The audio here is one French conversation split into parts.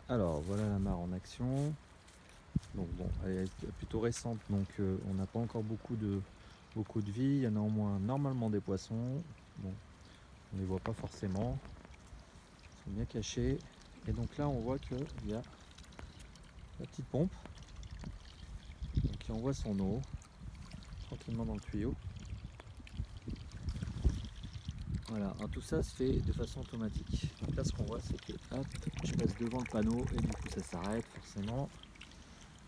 Alors voilà la mare en action. Donc bon, elle est plutôt récente, donc on n'a pas encore beaucoup de vie. Il y a néanmoins normalement des poissons. Bon, on ne les voit pas forcément. Ils sont bien cachés. Et donc là on voit qu'il y a la petite pompe donc, qui envoie son eau tranquillement dans le tuyau. Voilà, alors tout ça se fait de façon automatique. Donc là ce qu'on voit c'est que hop, je passe devant le panneau et du coup ça s'arrête forcément.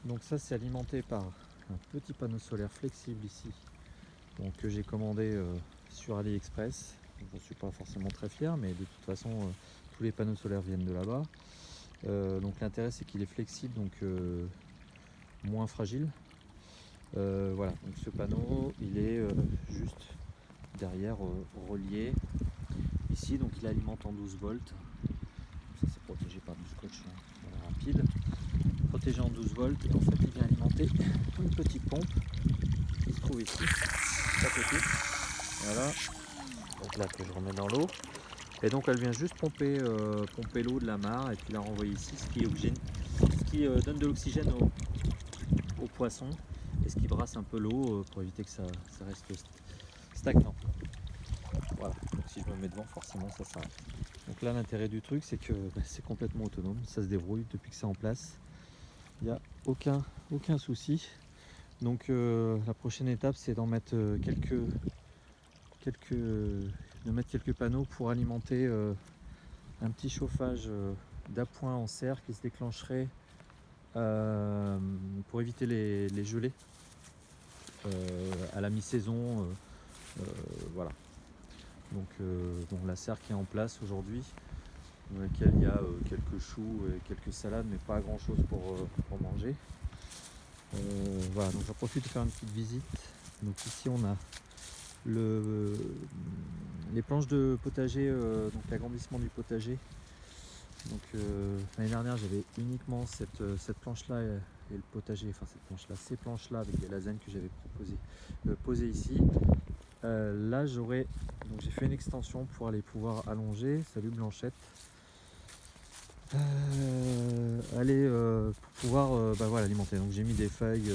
Donc ça c'est alimenté par un petit panneau solaire flexible ici, donc, que j'ai commandé sur AliExpress. Je ne suis pas forcément très fier, mais de toute façon tous les panneaux solaires viennent de là-bas. Donc l'intérêt c'est qu'il est flexible, donc moins fragile. Voilà, donc ce panneau il est juste derrière relié ici, donc il alimente en 12 volts. Ça c'est protégé par du scotch rapide, protégé en 12 volts, et en fait il vient alimenter une petite pompe qui se trouve ici, à côté. Voilà, donc là que je remets dans l'eau, et donc elle vient juste pomper l'eau de la mare et puis la renvoyer ici, ce qui donne de l'oxygène aux poissons, et ce qui brasse un peu l'eau pour éviter que ça reste stagnant. Voilà, donc si je me mets devant, forcément ça s'arrête. Donc là l'intérêt du truc c'est que c'est complètement autonome, ça se débrouille depuis que c'est en place, il n'y a aucun souci. Donc la prochaine étape c'est d'en mettre quelques panneaux pour alimenter un petit chauffage d'appoint en serre qui se déclencherait pour éviter les gelées à la mi-saison. Voilà. Donc bon, la serre qui est en place aujourd'hui, dans laquelle il y a quelques choux et quelques salades, mais pas grand chose pour manger. Voilà, donc j'en profite de faire une petite visite. Donc ici on a les planches de potager, donc l'agrandissement du potager. Donc l'année dernière j'avais uniquement cette planche là et le potager, enfin ces planches là avec des lasagnes que j'avais posées ici. Là j'ai fait une extension pour aller pouvoir allonger. Salut Blanchette. Pour pouvoir voilà, alimenter. Donc j'ai mis des feuilles,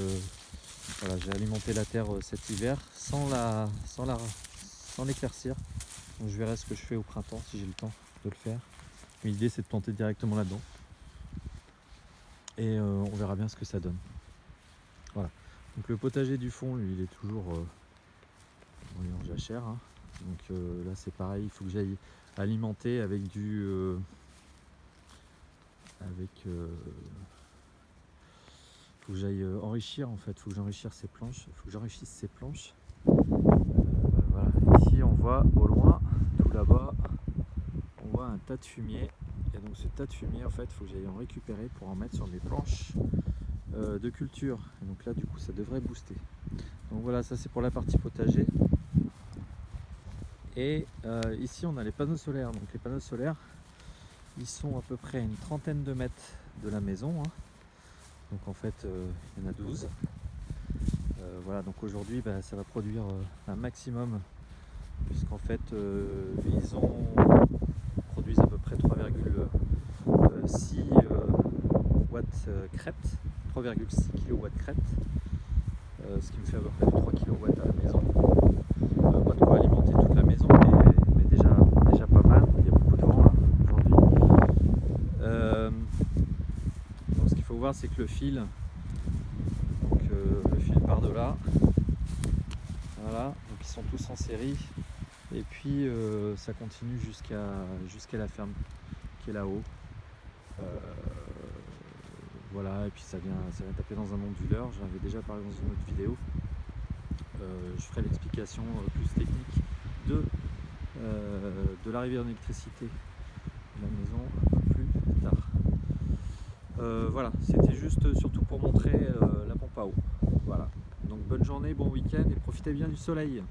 voilà, j'ai alimenté la terre cet hiver sans l'éclaircir. Donc je verrai ce que je fais au printemps si j'ai le temps de le faire. L'idée c'est de planter directement là-dedans. Et on verra bien ce que ça donne. Voilà. Donc le potager du fond, lui, il est toujours en jachère. Hein. Donc là c'est pareil, il faut que j'aille alimenter avec faut que j'aille enrichir en fait, faut que j'enrichisse ces planches. Voilà. Ici on voit au loin, tout là-bas, on voit un tas de fumier. Et donc ce tas de fumier en fait, il faut que j'aille en récupérer pour en mettre sur mes planches de culture. Et donc là du coup ça devrait booster. Donc voilà, ça c'est pour la partie potager. Et ici on a les panneaux solaires. Donc les panneaux solaires, ils sont à peu près à une trentaine de mètres de la maison. Hein. Donc en fait il y en a 12. Voilà, donc aujourd'hui ça va produire un maximum, puisqu'en fait ils produisent à peu près 3,6 watts crête, 3,6 kW crête, ce qui me fait à peu près 3 kW à la maison. Pas de quoi alimenter toute la maison, mais déjà pas mal. Il y a beaucoup de vent là aujourd'hui. Donc ce qu'il faut voir c'est que le fil part de là. Voilà, donc ils sont tous en série. Et puis ça continue jusqu'à la ferme qui est là-haut. Voilà, et puis ça vient taper dans un onduleur. J'en avais déjà parlé dans une autre vidéo. Je ferai l'explication plus technique de l'arrivée en électricité de la maison un peu plus tard. Voilà, c'était juste surtout pour montrer la pompe à eau. Voilà, donc bonne journée, bon week-end et profitez bien du soleil.